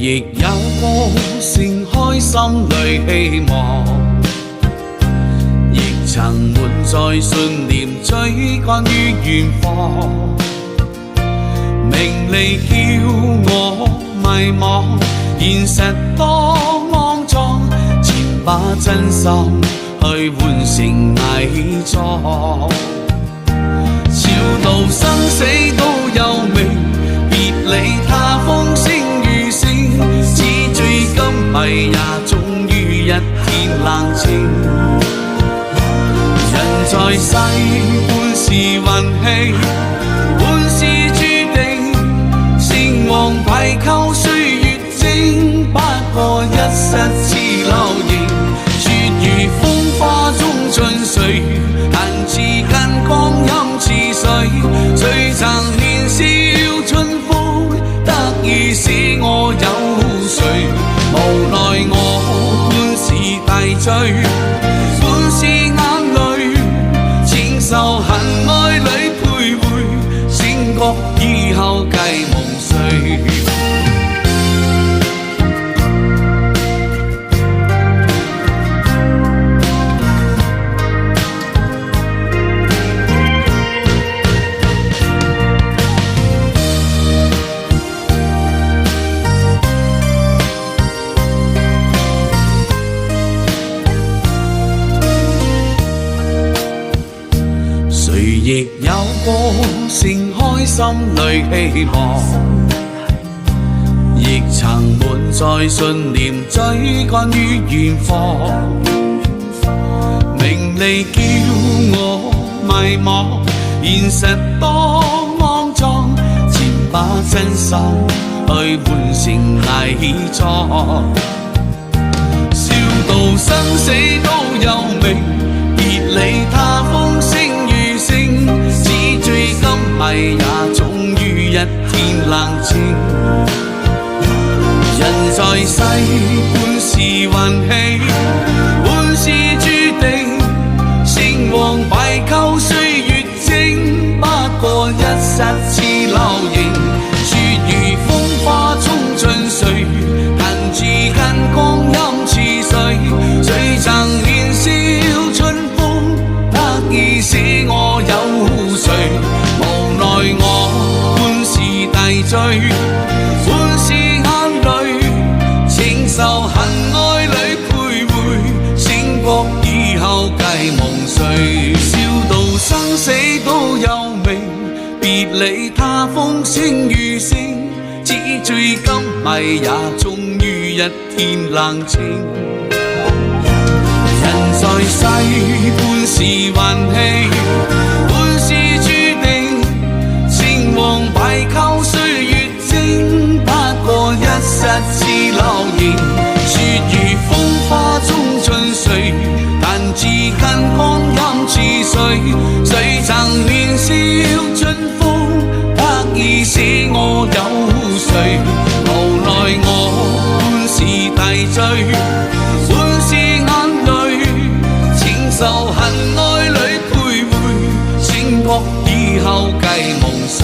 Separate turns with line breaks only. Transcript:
亦有歌盛開心裏希望，亦曾滿載信念追趕於遠方。名利叫我迷茫，現實多骯髒，前把真心去換成偽裝。笑道生死都有命，別理他風聲雨聲，紙醉金迷也終於一天冷清。人在世半是運氣，半是注定，成王敗寇歲月靜，不過一失似流螢。絕如風花中盡碎，彈指間光陰似水，誰曾年少春風，得意使我有誰？無奈我半是大醉，半是眼淚，情仇恨愛裏徘徊，醒覺以後計夢碎。誰亦有歌盛開心裏希望，亦曾滿載信念追趕於遠方。名利叫我迷茫，現實多骯髒，前把真心去換成偽裝。笑道生死都有命，別理他風聲雨聲，紙醉金迷也終於一天冷清。人在世半是運氣，半是注定，成王敗寇歲月靜，不過一失似流螢。絕如風花中盡碎，彈指間光陰似水，誰曾年少春風，得意使我有誰？無奈我半是大醉，半是眼淚，情仇恨愛裏徘徊，醒覺以後計夢碎。笑道生死都有命，別理他風聲雨聲，紙醉金迷也終於一天冷清。人在世半是運氣，半是注定，成王敗寇歲月靜，不過一失似流螢。絕如風花中盡碎，彈指間光陰似水，誰曾年少春風，得意使我有誰？無奈我半是大醉，半是眼淚，情仇恨愛裏徘徊，醒覺以後計夢碎。